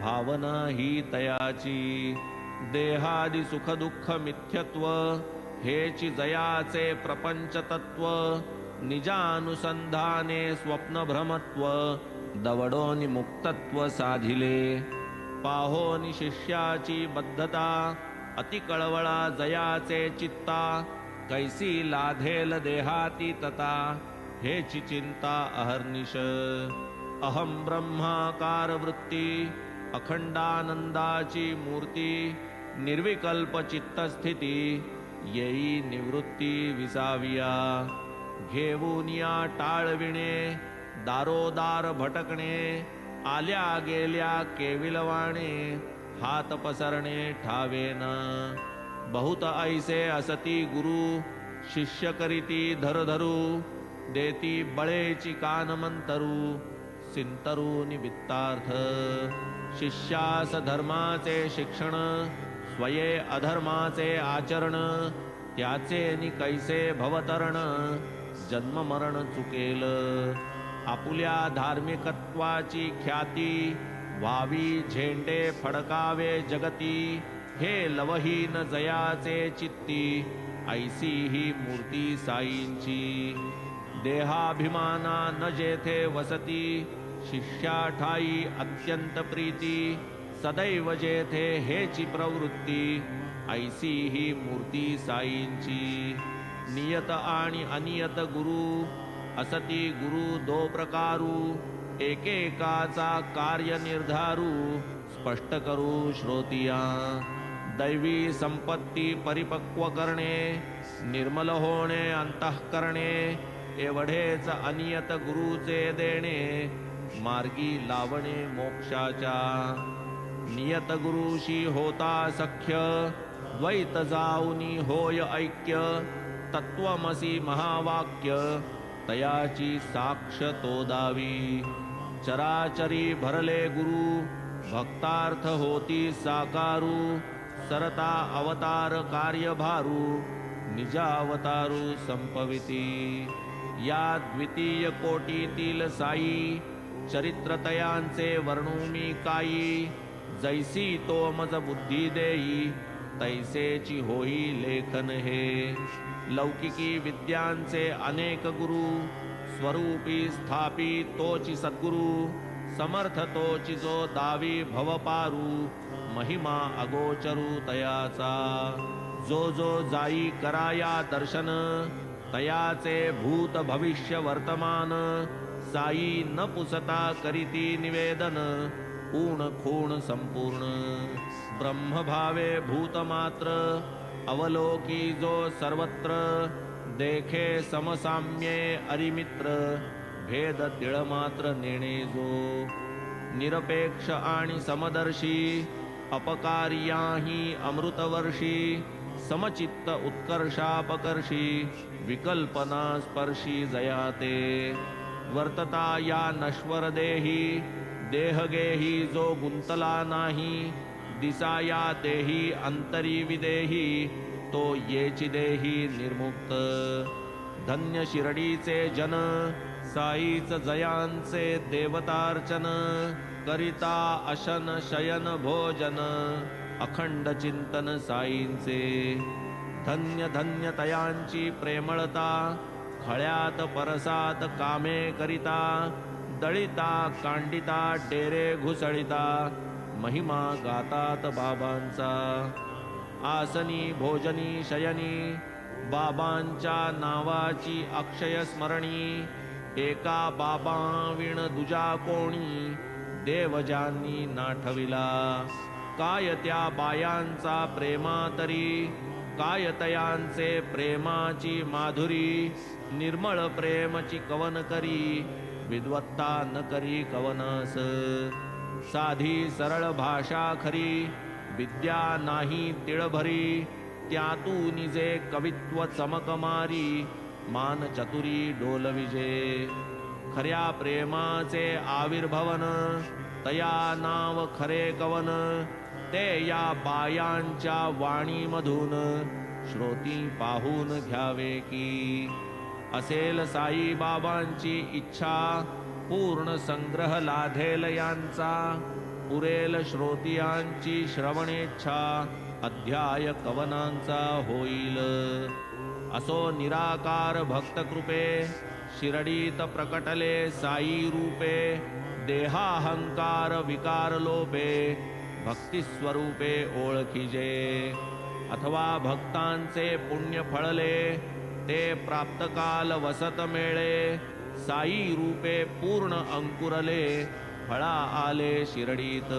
भावना ही तयाची देहादि सुख दुःख मिथ्यत्व हेची जयाचे प्रपंच तत्व निजानुसंधाने स्वप्न भ्रमत्व दवडोनि मुक्तत्व साधिले पाहोनि शिष्याची बद्धता अति कळवळा जयाचे चित्ता कैसी लाधेल देहातीतता हेची चिंता अहर्निश अहम ब्रह्माकार वृत्ती अखंडानंदाची मूर्ती निर्विकल्प चित्तस्थिती येई निवृत्ती विसाविया घेऊन या टाळविणे दारोदार भटकणे आल्या गेल्या केविलवाणे हात पसरणे ठावेना बहुत ऐसे असती गुरु शिष्य करीती धरधरू देती बळेची कानमंतरू सिंतरू निमित्तार्थ शिष्यास धर्माचे शिक्षण स्वये अधर्माचे आचरण त्याचे नि कैसे भवतरण जन्म मरण चुकेल आपुल्या धार्मिकत्वाची ख्याती व्हावी झेंडे फडकावे जगती हे लवहीन जयाचे चित्ती ऐसी ही मूर्ती साईंची देहाभिमाना न जेथे वसती शिष्या ठाई अत्यंत प्रीती सदैव जेथे हेची प्रवृत्ती ऐसी ही मूर्ती साईंची नियत आणि अनियत गुरु असती गुरु दो प्रकारू एकेकाचा कार्य निर्धारू स्पष्ट करू श्रोतिया दैवी संपत्ती परिपक्व करणे निर्मल होणे अंतःकरणे एवढेच अनियत गुरुचे देणे मार्गी लावणे मोक्षाच्या नियत गुरुशी होता सख्य द्वैत जाऊनी होय ऐक्य तत्वमसी महावाक्य तयाची साक्ष तो दावी चराचरी भरले गुरु भक्तार्थ होती साकारू सरता अवतार कार्यभारू निजावतारू संपविती या द्वितीय कोटीतील साई चरित्रतयांचे वर्णुमी काई जैसी तो मज बुद्धी देई तैसेची होई लेखन हे लौकिकी विद्यांचे अनेक गुरु स्वरूपी स्थापी तोची सद्गुरु समर्थ तोची जो दावी भवपारू महिमा अगोचरू तयाचा जो जो जाई कराया दर्शन तयाचे भूत भविष्य वर्तमान साई न पुसता करीती निवेदन पूर्ण खूण संपूर्ण ब्रह्मभावे भूतमात्र अवलोकी जो सर्वत्र देखे समसाम्ये अरिमित्र भेद तिळमात्र नेणे जो निरपेक्ष आणि समदर्शी अपकार्याही अमृतवर्षी समचित्त उत्कर्षापकर्षी विकल्पना स्पर्शी जयाते वर्तता या नश्वर देही देहगेही जो गुंतला नाही दिसाया तेही अंतरी विदेही तो येची देही निर्मुक्त धन्य शिरडीचे जन साईच जयांचे देवतार्चन करिता अशन शयन भोजन अखंड चिंतन साईंचे धन्य धन्य तयांची प्रेमळता खळ्यात परसात कामे करिता दळिता कांडिता डेरे घुसळिता महिमा गातात बाबांचा आसनी भोजनी शयनी बाबांच्या नावाची अक्षय स्मरणी एका बाबा विण दुजा कोणी देवजांनी नाठविला काय त्या बायांचा प्रेमातरी काय तयांचे प्रेमाची माधुरी निर्मळ प्रेमची कवन करी विद्वत्ता न करी कवनस साधी सरळ भाषा खरी विद्या नाही तिळभरी त्यातून जे कवित्व चमकमारी मान चतुरी डोलविजे खऱ्या प्रेमाचे आविर्भवन तया नाव खरे कवन ते या बायांच्या वाणीमधून श्रोती पाहून घ्यावे की असेल साई बाबांची इच्छा पूर्ण संग्रह लाधेल यांचा, पुरेल श्रोतियांची श्रवणेच्छा, अध्याय कवनांचा होईल. असो निराकार भक्तकृपे, शिरडीत प्रकटले साई रूपे, देहाहंकार विकार लोपे, भक्तिस्वरूपे ओळखिजे. अथवा भक्तांचे पुण्य फळले, ते प्राप्त काल वसत मेळे, साई रूपे पूर्ण अंकुरले, फळा आले शिरडीत.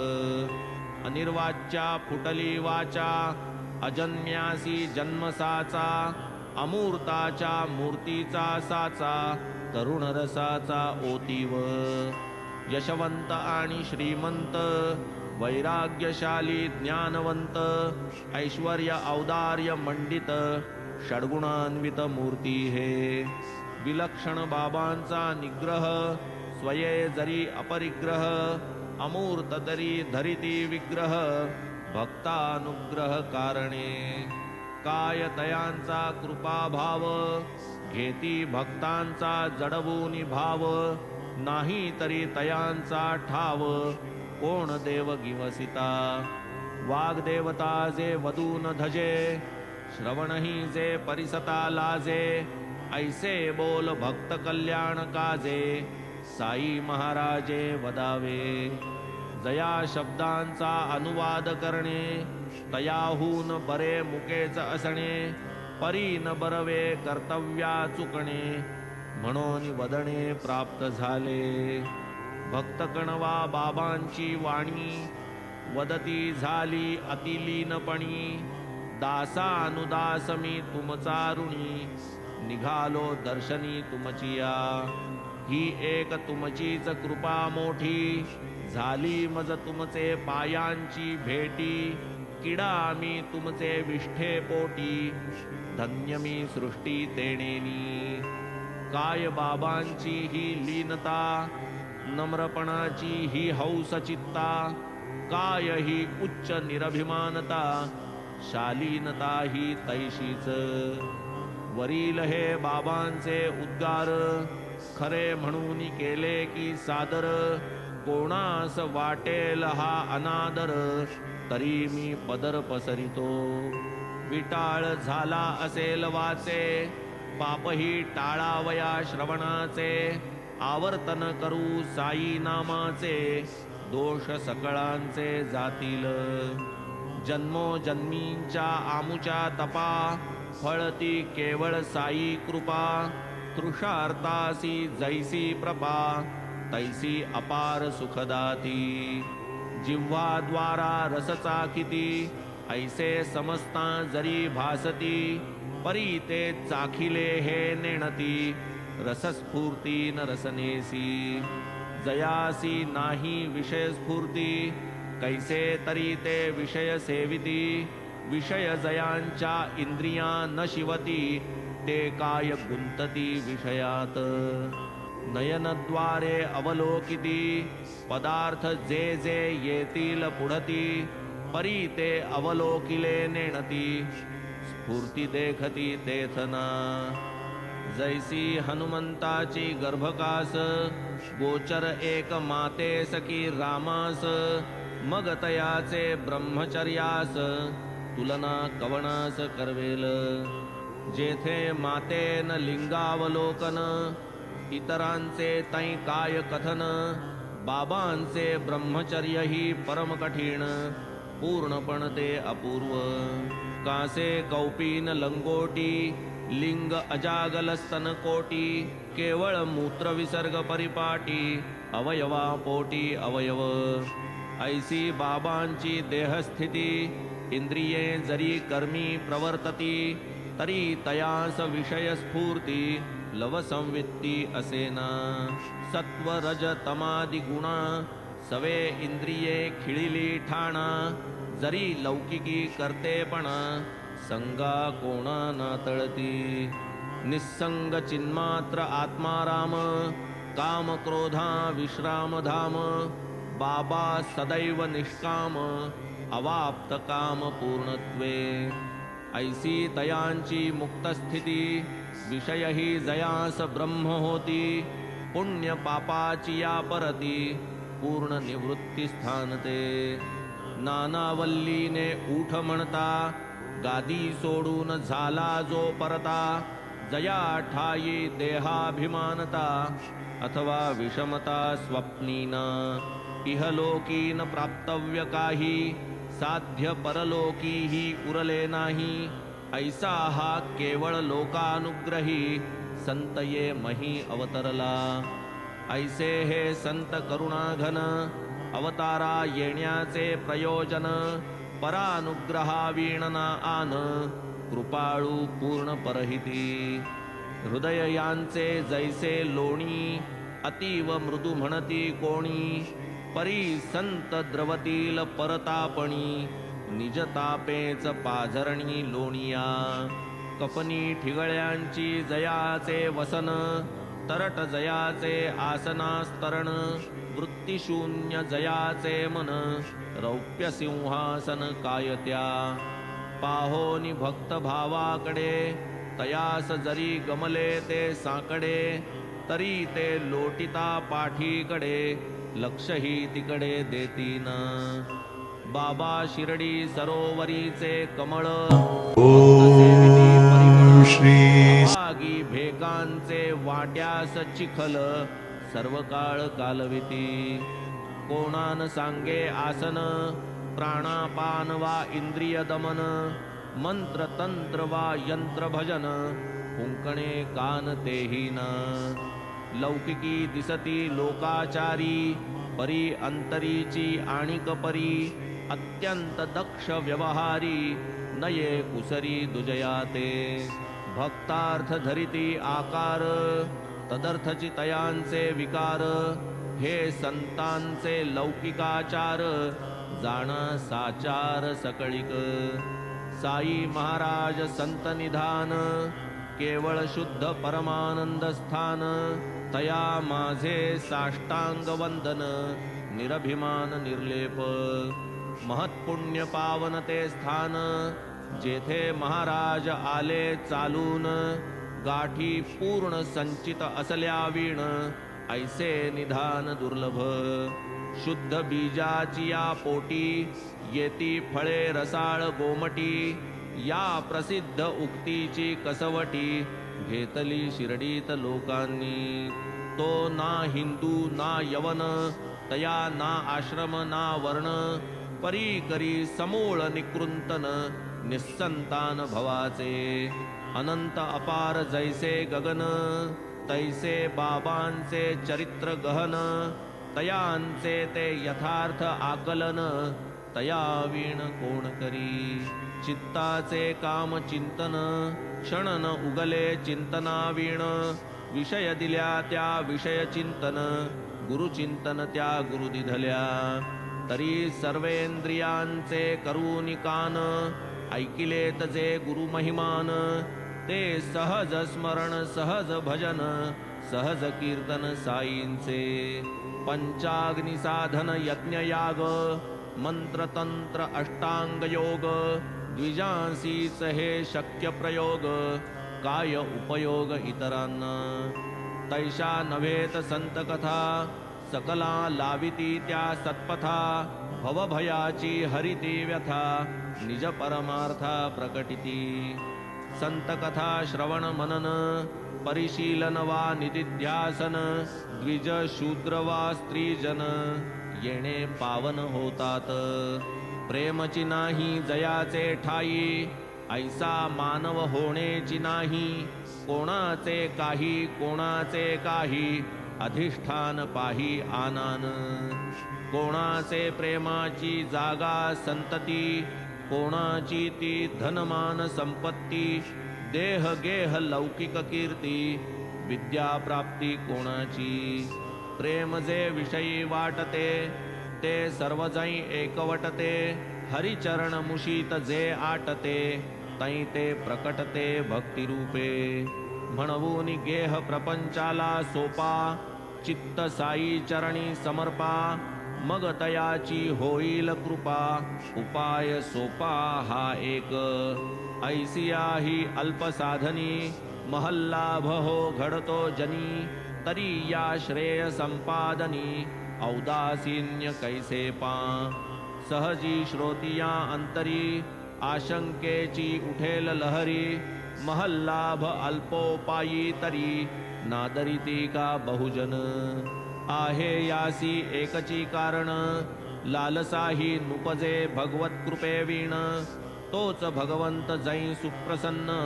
अनिर्वाच्या फुटली वाचा, अजन्म्यासी जन्मसाचा, अमूर्ताच्या मूर्तीचा साचा, तरुण रसाचा ओतीव. यशवंत आणि श्रीमंत, वैराग्यशाली ज्ञानवंत, ऐश्वर्य औदार्य मंडित, षड्गुणान्वित मूर्ती हे. विलक्षण बाबांचा निग्रह, स्वये जरी अपरिग्रह, अमूर्त तरी धरिती विग्रह, भक्तानुग्रह कारणे. काय तयांचा कृपाभाव, घेती भक्तांचा जडवूनी भाव, नाही तरी तयांचा ठाव, कोण देव गिवसिता. वाग्देवता जे वदून धजे, श्रवणही जे परिसता लाजे, ऐसे बोल भक्त कल्याण काजे, साई महाराजे वदावे. जया शब्दांचा अनुवाद करणे, तयाहून बरे मुकेच असणे, परी न बरवे कर्तव्या चुकणे, म्हणून वदणे प्राप्त झाले. भक्त कणवा बाबांची वाणी, वदती झाली अतिलीनपणी, दासानुदास मी तुमचा ऋणी, निघालो दर्शनी तुमचिया. ही एक तुमचीच कृपा मोठी, झाली मज तुमचे पायांची भेटी, किडा मी तुमचे विष्ठे पोटी, धन्य मी सृष्टी तेणेनी. काय बाबांची ही लीनता, नम्रपणाची ही हौस चित्ता, काय ही उच्च निरभिमानता, शालीनता ही तैशीच. वरील हे बाबांचे उद्गार, खरे म्हणून केले की सादर, कोणास वाटेल हा अनादर, तरी मी पदर पसरितो. विटाळ झाला असेल वाचे, पापही टाळावया श्रवणाचे, आवर्तन करू साई नामाचे, दोष सकळांचे जातील. जन्मोजन्मींच्या आमुच्या तपा, फळती केवळ साई कृपा, तृषार्तासी जैसी प्रपा, तैसी अपार सुखदाती. जिव्हाद्वारा रसचा किती, ऐसे समस्ता जरी भासती, परी ते चाखिले हे नेणती, रसस्फूर्ती न रसनेसी. जयासी नाही विषय स्फूर्ती, कैसे तरी ते विषय सेविती, विषय जयांच्या इंद्रिया न शिवती, ते काय गुंतती विषयात. नयनद्वारे अवलोकिती, पदार्थ जे जे येतील पुढती, परी ते अवलोकिले नेणती, स्फूर्ती देखती तेथना. जैसी हनुमंताची गर्भकास, गोचर एक माते सखी रामास, मग तयाचे ब्रह्मचर्यास, तुलना कवनास करवेल. जेथे मातेन लिंगावलोकन, इतरांचे तै काय कथन, बाबांचे ब्रह्मचर्य ही परम कठीण, पूर्णपण ते अपूर्व. कासे कौपीन लंगोटी, लिंग अजागल स्तन कोटी, केवळ मूत्र विसर्ग परिपाटी, अवयवा पोटी अवयव. ऐसी बाबांची देहस्थिती, इंद्रिये जरी कर्मी प्रवर्तती, तरी तयास विषय स्फूर्ती, लवसंवित्ती असेना. सत्व रज तमादि गुणा, सवे इंद्रिये खिळिली ठाणा, जरी लौकिकी करतेपणा, संगा कोणा नातळती. निस्संग चिन्मात्र आत्माराम, काम क्रोधा विश्राम धाम, बाबा सदैव निष्काम, अवाप्त काम पूर्णत्वे. ऐसी तयांची मुक्त स्थिती, विषय ही जयास ब्रह्म होती, पुण्य पापाची या परती पूर्ण निवृत्ती स्थान ते. नानावल्लीने उठ म्हणता गादी सोडून झाला जो परता. जया ठाई देहाभिमानता अथवा विषमता स्वप्नीना. इहलोकीन प्राप्तव्य काही साध्य परलोकीही उरले नाही. ऐसा हा केवळ लोकानुग्रही संत ये मही अवतरला. ऐसे हे संत करुणाघन अवतारा येण्याचे प्रयोजन. परानुग्रहावीणना आन कृपाळू पूर्ण परहिती. हृदय यांचे जैसे लोणी अतीव मृदू म्हणती कोणी. परी संत द्रवतील परतापणी निजतापेच पाझरणी लोणिया. कपनी ठिगळ्यांची जयाचे वसन तरट जयाचे आसनास्तरण. वृत्तिशून्य जयाचे मन रौप्य सिंहासन कायत्या. पाहोनी भक्त भावाकडे तयास जरी गमले ते साकडे. तरी ते लोटिता पाठीकडे लक्षही तिकडे देतीन. बाबा शिर्डी सरोवरीचे कमळ भागी भेगांचे वाट्यास चिखल सर्व काळ कालविती. कोणान सांगे आसन प्राणापान वा इंद्रिय दमन. मंत्र तंत्र वा यंत्र भजन कुंकणे कान तेही न. लौकिकी दिसती लोकाचारी परी अंतरीची आणिक परी. अत्यंत दक्ष व्यवहारी नये कुसरी दुजयाते. भक्तार्थ धरिती आकार तदर्थची तयांचे विकार. हे संतांचे लौकिकाचार जाणा साचार सकळिक. साई महाराज संत निधान केवळ शुद्ध परमानंद स्थान. तया माझे साष्टांग वंदन निरभिमान निर्लेप. महत्पुण्य पावन ते स्थान जेथे महाराज आले चालून. गाठी पूर्ण संचित असल्या वीण ऐसे निधान दुर्लभ. शुद्ध बीजाची या पोटी येती फळे रसाळ गोमटी. या प्रसिद्ध उक्तीची कसवटी घेतली शिर्डीत लोकांनी. तो ना हिंदू ना यवन तया ना आश्रम ना वर्ण. परी करी समूळ निकृंतन निस्संतान भवाचे. अनंत अपार जैसे गगन तैसे बाबांचे चरित्र गहन. तयांचे ते यथार्थ आकलन तया वीण कोण करी. चित्ताचे काम चिंतन क्षण न उगले चिंतना वीण. विषय दिल्या त्या विषय चिंतन गुरुचिंतन त्या गुरु दिधल्या. तरी सर्वेंद्रियांचे करूनि कान ऐकिलेत जे गुरु महिमान. ते सहज स्मरण सहज भजन सहज कीर्तन साईंचे. पंचाग्नी साधन यज्ञ याग मंत्र तंत्र अष्टांग योग. द्विजांसीच हे शक्य प्रयोग काय उपयोग इतरांना. तैशा नव्हेत संत कथा सकला लाविती त्या सत्पथा. भवभयाची हरिती व्यथा निज परमार्था प्रकटिती. संत कथा श्रवण मनन परिशीलन वा निदिध्यासन. द्विज शूद्र वा स्त्रीजन येणे पावन होतात. प्रेमची नाही जयाचे ठाई ऐसा मानव होणेची नाही. कोणाचे काही अधिष्ठान पाही आनान. कोणाचे प्रेमाची जागा संतती कोणाची ती धनमान संपत्ती. देह गेह लौकिक कीर्ती विद्या प्राप्ती कोणाची. प्रेम जे विषयी वाटते ते सर्वजै एकवटते. हरिचरण मुशीत जे आटते तै ते प्रकटते भक्तिरूपे. म्हणून गेह प्रपंचाला सोपा चित्त साई चरणी समर्पा. मग तयाची होईल कृपा उपाय सोपा हा एक. ऐसिया ही अल्प साधनी महल्लाभ हो घडतो जनी. तरी या श्रेय संपादनी औदासीन्य कैसे पा सहजी श्रोतिया अंतरी आशंकेची उठेल लहरी महल्लाभ अल्पोपायी तरी नादरिती का बहुजन आहे यासी एकची कारण लालसाही नुपजे भगवत कृपे वीण तोच भगवंत जै सुप्रसन्न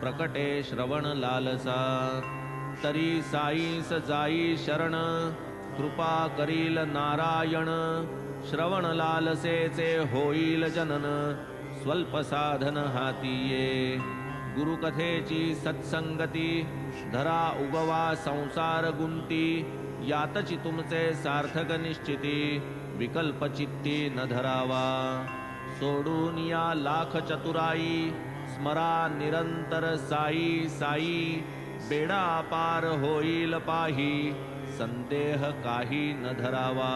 प्रकटे श्रवण लालसा तरी साईस जाई शरण कृपा करील नारायण श्रवण लालसेचे होईल जनन स्वल्प साधन हातीये गुरुकथेची सत्संगती धरा उगवा संसार गुंती यातची तुमचे सार्थक निश्चिती विकल्प चित्ती न धरावा सोडून या लाख चतुराई स्मरा निरंतर साई साई बेडा पार होईल पाही संदेह काही न धरावा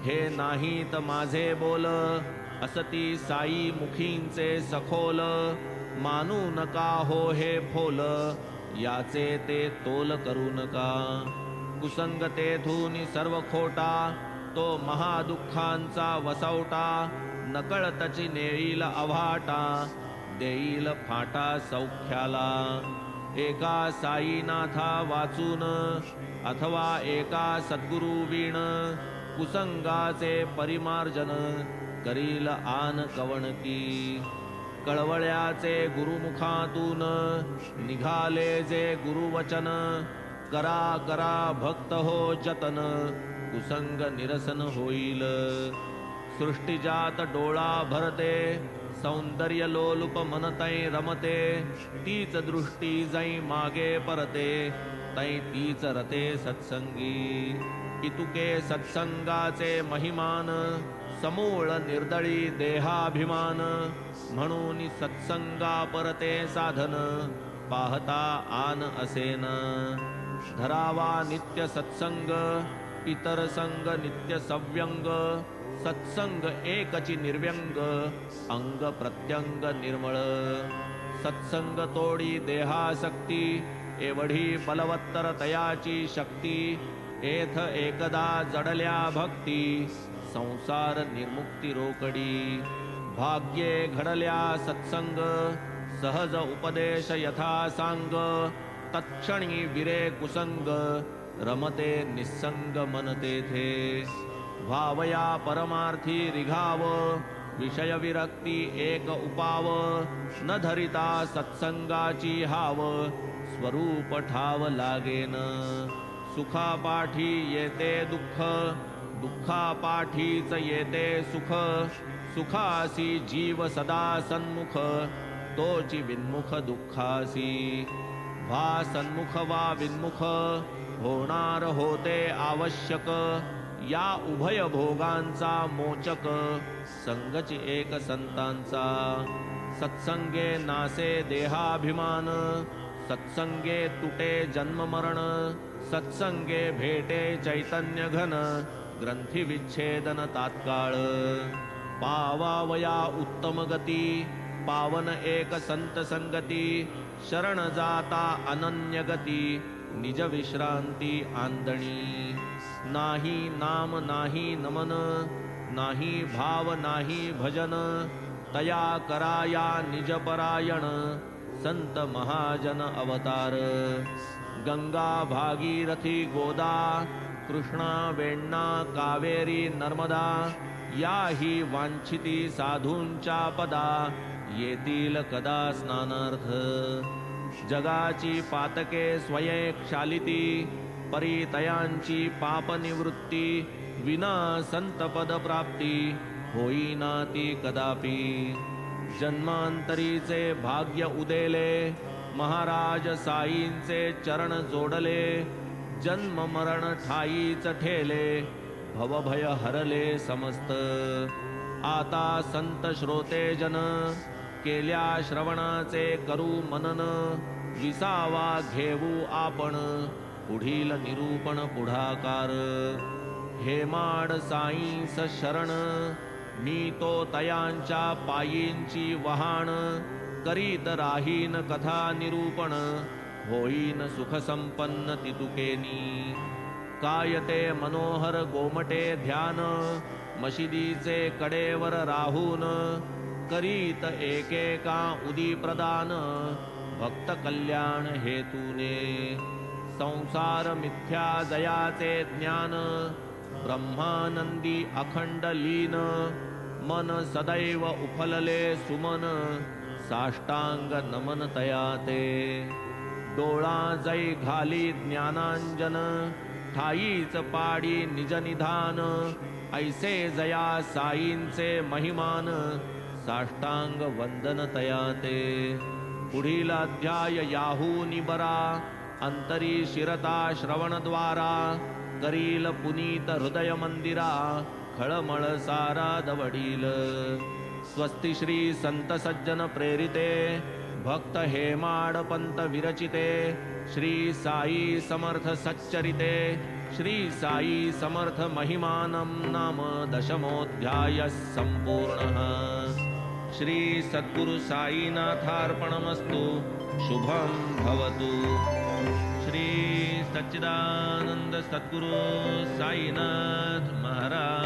हे नाहीत माझे बोल असती साई मुखींचे सखोल मानू नका हो हे फोल याचे ते तोल करू नका कुसंगतेतून सर्व खोटा तो महादुःखांचा वसवटा नकळतची नेईल अव्हाटा देईल फाटा सौख्याला एका साईनाथा वाचून अथवा एका सद्गुरु वीण कुसंगाचे परिमार्जन करील आन कवणकी कळवळ्याचे गुरुमुखातून निघाले जे गुरुवचन करा करा भक्त हो जतन कुसंग निरसन होईल सृष्टीजात डोळा भरते सौंदर्य लोलुप मनतै रमते तीच दृष्टी जै मागे परते तै तीच रते सत्संगी इतुके सत्संगाचे महिमान समूळ निर्दळी देहाभिमान म्हणून सत्संगा परते साधन पाहता आन असेन धरावा नित्य सत्संग इतर संग नित्य सव्यंग सत्संग एकची निर्व्यंग अंग प्रत्यंग निर्मळ सत्संग तोडी देहासक्ती एवढी बलवत्तर तयाची शक्ती एथ एकदा जडल्या भक्ती संसार निर्मुक्ती रोकडी भाग्ये घडल्या सत्संग सहज उपदेश यथा सांग तत्क्षणी विरे कुसंग रमते निस्संग मन तेथे भावया परमार्थी रिघाव विषय विरक्ती एक उपाव न धरिता सत्संगाची हाव स्वरूप ठाव लागेन सुखापाठी येते दुःख दुःखापाठीच येते सुख सुखासी जीव सदा सन्मुख तोची विन्मुख दुःखासी वा सन्मुख वा विन्मुख होणार होते आवश्यक या उभय भोगांचा मोचक संगची एक संतांचा सत्संगे नासे देहाभिमान सत्संगे तुटे जन्म मरण सत्संगे भेटे चैतन्य घन ग्रंथी विच्छेदन तात्काळ पावावया उत्तम गती पावन एक संत संगती शरण जाता अनन्य गती निज विश्रांती आंदणी नाही नाम नाही नमन नाही भाव नाही भजन तया कराया निज परायण संत महाजन अवतार गंगा भागीरथी गोदा कृष्णा वेण्णा कावेरी नर्मदा या ही वांछिती साधूंच्या पदा येतील कदा स्नानार्थ जगाची पातके स्वयं परितयांची पापनिवृत्ती विना संत पद प्राप्ती होईना ती कदापि जन्मांतरीचे भाग्य उदेले महाराज साईंचे चरण जोडले जन्म मरण ठाईच ठेले भवभय हरले समस्त आता संत श्रोते जन केल्या श्रवणाचे करू मनन विसावा घेऊ आपण पुढील निरूपण पुढाकार हेमाड साईंस शरण मी तो तयांच्या पायींची वहाण करीत राहीन कथा निरूपण होईन सुख संपन्न तितुकेनी. कायते मनोहर गोमटे ध्यान, मशिदीचे कडेवर राहून. करीत एकेका उदी प्रदान, भक्त कल्याण हेतूने. संसार मिथ्या जयाचे ज्ञान, ब्रह्मानंदी अखंड लीन. मन सदैव उफलले सुमन, साष्टांग नमन तयाते. डोळा जै घाली ज्ञानांजन, ठाईच पाडी निज निधान. ऐसे जया साईंचे महिमान, साष्टांग वंदन तयाते. पुढील अध्याय याहूनी बरा, अंतरी शिरता श्रवणद्वारा. करील पुनीत हृदय मंदिरा, खळमळ सारा दवडील. स्वस्ति श्री संत सज्जन प्रेरिते, भक्त हेमाड पंत विरचिते. श्री साई समर्थ सच्चरिते, श्री साई समर्थ महिमानं नाम दशमोऽध्यायः संपूर्णः. श्री सद्गुरु साईनाथार्पणमस्तु. शुभं भवतु. श्री सच्चिदानंद सद्गुरु साईनाथ महाराज